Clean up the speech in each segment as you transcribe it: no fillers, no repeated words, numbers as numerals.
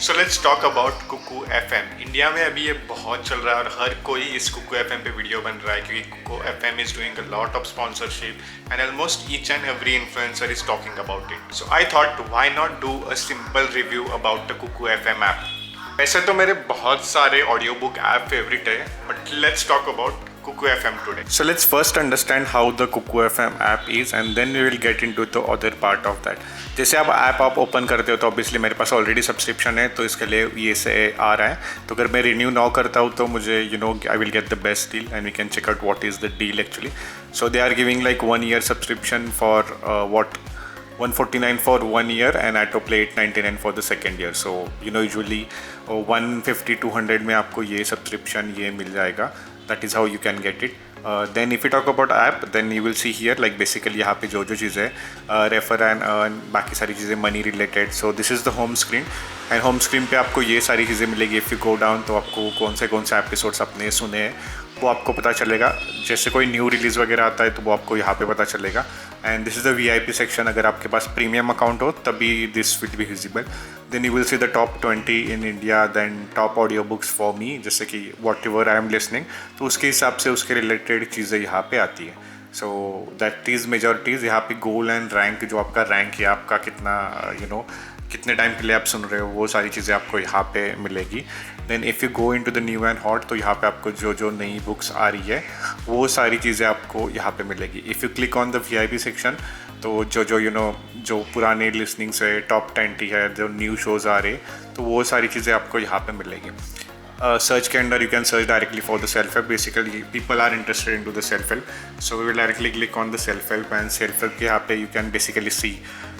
So let's talk about Kuku FM. India में अभी ये बहुत चल रहा है और हर कोई इस कुकू एफएम पे वीडियो बन रहा है क्योंकि Kuku FM is doing a lot of sponsorship and almost each and every influencer is talking about it. So I thought why not do a simple review about the Kuku FM app. वैसे तो मेरे बहुत सारे audio book app favourite है, but let's talk about Kuku FM today. So let's first understand how the Kuku FM app is and then we will get into the other part of that. जैसे आप open करते हो तो obviously मेरे पास already subscription है तो इसके लिए ये से आ रहा है। तो अगर मैं रिन्यू नाउ करता हूँ तो मुझे I will get the best deal and we can check out what is the deal actually. So they are giving like 1 year subscription for what 149 for 1 year and Autoplay 899 for the second year. So usually 150-200 में आपको ये subscription ये मिल जाएगा. That is how you can get it. Then if you talk about app, then you will see here like basically यहाँ पे जो चीज़ें refer and earn बाकी सारी चीज़ें money related. So this is the home screen and home screen पे आपको ये सारी चीज़ें मिलेगी. इफ़ यू गो डाउन तो आपको कौन से एपिसोड्स आपने सुने हैं वो आपको पता चलेगा. जैसे कोई न्यू रिलीज़ वगैरह आता है तो वो आपको यहाँ पे पता चलेगा. And this is the VIP सेक्शन. अगर आपके पास प्रीमियम अकाउंट हो तभी this will be visible. Then you will see the top 20 in India, then top audio books for me, जैसे कि whatever I am listening, तो उसके हिसाब से उसके रिलेटेड चीज़ें यहाँ पे आती है. So that is majorities. यहाँ पे गोल एंड रैंक, जो आपका रैंक है आपका कितना कितने टाइम के लिए आप सुन रहे हो, वो सारी चीज़ें आपको यहाँ पे मिलेगी. Then if you go into the new and hot तो यहाँ पे आपको जो नई बुक्स आ रही है वो सारी चीज़ें आपको यहाँ पे मिलेगी. If you click on the VIP section तो जो पुराने लिसनिंग से टॉप 20 है, जो न्यू शोज़ आ रहे, तो वो सारी चीज़ें आपको यहाँ पे मिलेगी. सर्च के अंदर you can search directly for the self help. Basically people are interested into the self help, so we will directly click on the self help and self help के यहाँ पे यू कैन बेसिकली सी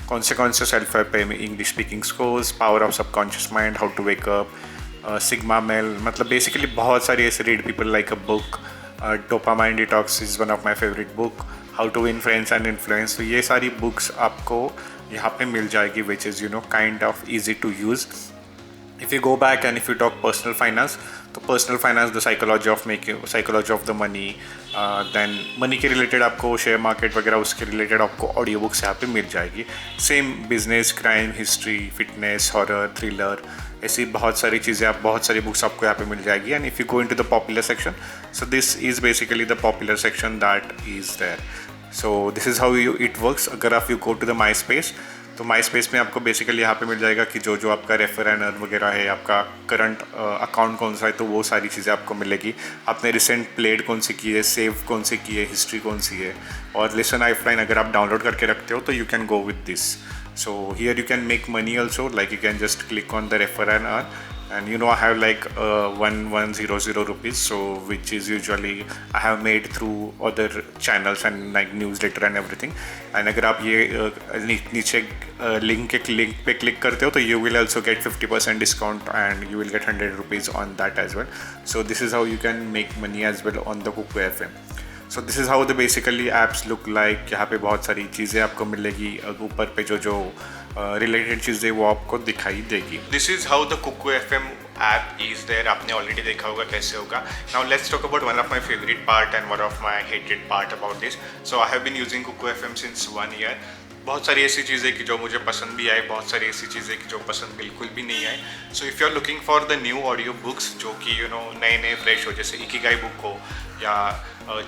कौन से self help है. English speaking scores, power of subconscious mind, how to wake up, sigma male, मतलब basically बहुत सारी ऐसे read people like a book. Dopamine detox is one of my favourite book. How to win friends and influence. तो ये सारी books आपको यहाँ पे मिल जाएगी which is kind of easy to use. If you go back and if you talk personal finance, तो personal finance, the psychology of the money, then money के related आपको शेयर मार्केट वगैरह उसके related आपको ऑडियो बुक्स यहाँ पे मिल जाएगी. Same business, crime, history, fitness, horror, thriller, ऐसी बहुत सारी चीज़ें बहुत सारी बुक्स आपको यहाँ पे मिल जाएगी. And if you go into the popular section, so this is basically the popular section that is there. So this is how it works. अगर आप you go to the my space तो my space में आपको basically यहाँ पे मिल जाएगा कि जो आपका रेफर एंड अर्न वगैरह है, आपका करंट अकाउंट कौन सा है, तो वो सारी चीज़ें आपको मिलेगी. आपने रिसेंट प्लेड कौन सी की है, सेव कौन सी की है, हिस्ट्री कौन सी है, और लिसन आइफलाइन अगर आप डाउनलोड करके रखते हो तो you can go with this. So here you can make money also, like you can just click on the refer and earn. And I have like 1100 rupees, so which is usually I have made through other channels and like newsletter and everything. And अगर आप ये नीचे link पे click करते हो तो you will also get 50% discount and you will get 100 rupees on that as well. So this is how you can make money as well on the Kuku FM. So this is how the basically apps look like. यहाँ पे बहुत सारी चीज़ें आपको मिलेगी. ऊपर पे जो रिलेटेड चीज़ें वो आपको दिखाई देगी. This is how the Kuku FM app is there. आपने ऑलरेडी देखा होगा कैसे होगा. Now let's talk about one of my favourite part and one of my hated part about this. So I have been using Kuku FM since 1 year. बहुत सारी ऐसी चीज़ें कि जो मुझे पसंद भी आए, बहुत सारी ऐसी चीज़ें कि जो पसंद बिल्कुल भी नहीं आए. So if you are looking for the new audio books जो कि नए फ्रेश हो, जैसे इकिगाई बुक हो या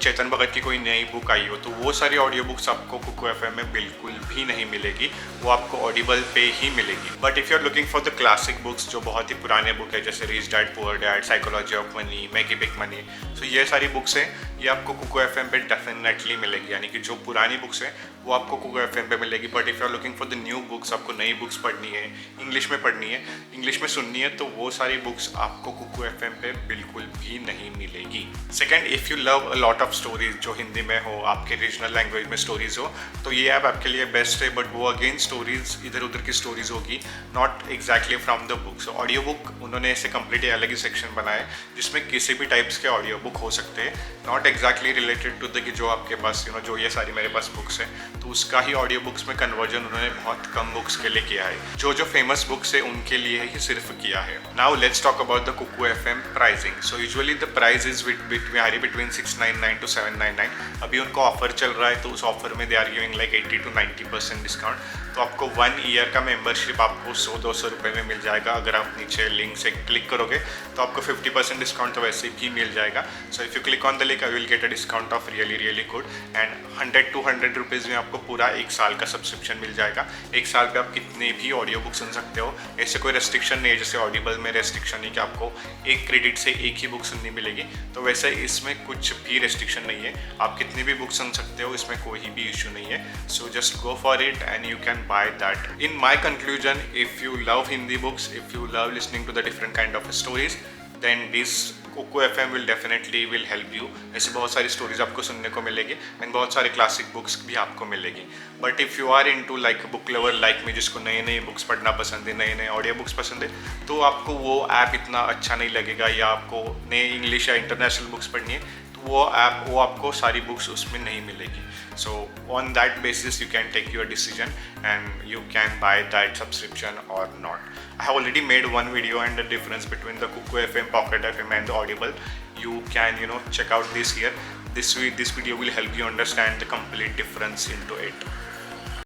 चेतन भगत की कोई नई बुक आई हो, तो वो सारी ऑडियो बुक्स आपको कुकू FM में बिल्कुल भी नहीं मिलेगी. वो आपको ऑडिबल पे ही मिलेगी. But if you are looking for the classic books जो बहुत ही पुराने बुक है, जैसे rich dad poor dad, psychology of money, Maggie big money, तो ये सारी बुक्स हैं, ये आपको कुकू FM पे डेफिनेटली मिलेगी. यानी कि जो पुरानी बुक्स हैं वो आपको कुकू FM पे मिलेगी. But if you are looking for the new books, आपको नई बुक्स पढ़नी है, इंग्लिश में पढ़नी है, इंग्लिश में सुननी है, तो वो सारी बुक्स आपको कुकू FM पे बिल्कुल भी नहीं मिलेगी. Second, if you love a lot of stories जो हिंदी में हो, आपके रीजनल लैंग्वेज में स्टोरीज हो, तो ये ऐप आपके लिए बेस्ट है. बट वो अगेन स्टोरीज इधर उधर की स्टोरीज होगी, not exactly from the book. So audio book उन्होंने ऐसे कम्प्लीटली अलग ही सेक्शन बनाए जिसमें किसी भी टाइप्स के ऑडियो बुक हो सकते हैं, not exactly related to the कि जो आपके पास जो ये सारी मेरे पास बुक्स हैं, तो उसका ही ऑडियो बुक्स में कन्वर्जन उन्होंने बहुत कम बुक्स के लिए किया है. जो फेमस बुक्स है उनके लिए ही सिर्फ किया है. Now let's talk about the Kuku FM pricing. So usually the price is between 699 to 799. अभी उनका ऑफर चल रहा है तो उस ऑफर में they are giving like 80 to 90% discount. तो आपको 1 ईयर का मेंबरशिप आपको 100-200 रुपये में मिल जाएगा। अगर आप नीचे लिंक से क्लिक करोगे तो आपको 50% डिस्काउंट तो वैसे भी मिल जाएगा। सो if you click on the link I will get a discount of really good and 100-200 rupees में आपको पूरा 1 साल का सब्सक्रिप्शन मिल जाएगा। 1 साल पे आप कितने भी ऑडियो बुक सुन सकते हो, ऐसे कोई रेस्ट्रिक्शन नहीं है जैसे ऑडिबल में रेस्ट्रिक्शन है कि आपको 1 क्रेडिट से 1 ही बुक सुननी मिलेगी। तो वैसे इसमें कुछ भी रेस्ट्रिक्शन नहीं है, आप कितनी भी बुक सुन सकते हो, इसमें कोई भी इशू नहीं है। So just go for it and you can buy that. In my conclusion, if you love Hindi books, if you love listening to the different kind of stories, then this Kuku FM will definitely will help you. ऐसे बहुत सारी stories आपको सुनने को मिलेगी and बहुत सारे classic books भी आपको मिलेगी। But if you are into like book lover like me, जिसको नए नए बुक्स पढ़ना पसंद है, नए नए ऑडियो बुक्स पसंद है, तो आपको वो ऐप इतना अच्छा नहीं लगेगा, या आपको नए इंग्लिश या इंटरनेशनल बुक्स पढ़नी है तो वो आपको सारी बुक्स उसमें नहीं मिलेगी। So on that basis you can take your decision and you can buy that subscription or not. I have already made one video and the difference between the Kuku FM, Pocket FM and the Audible. You can check out this here. This video will help you understand the complete difference into it.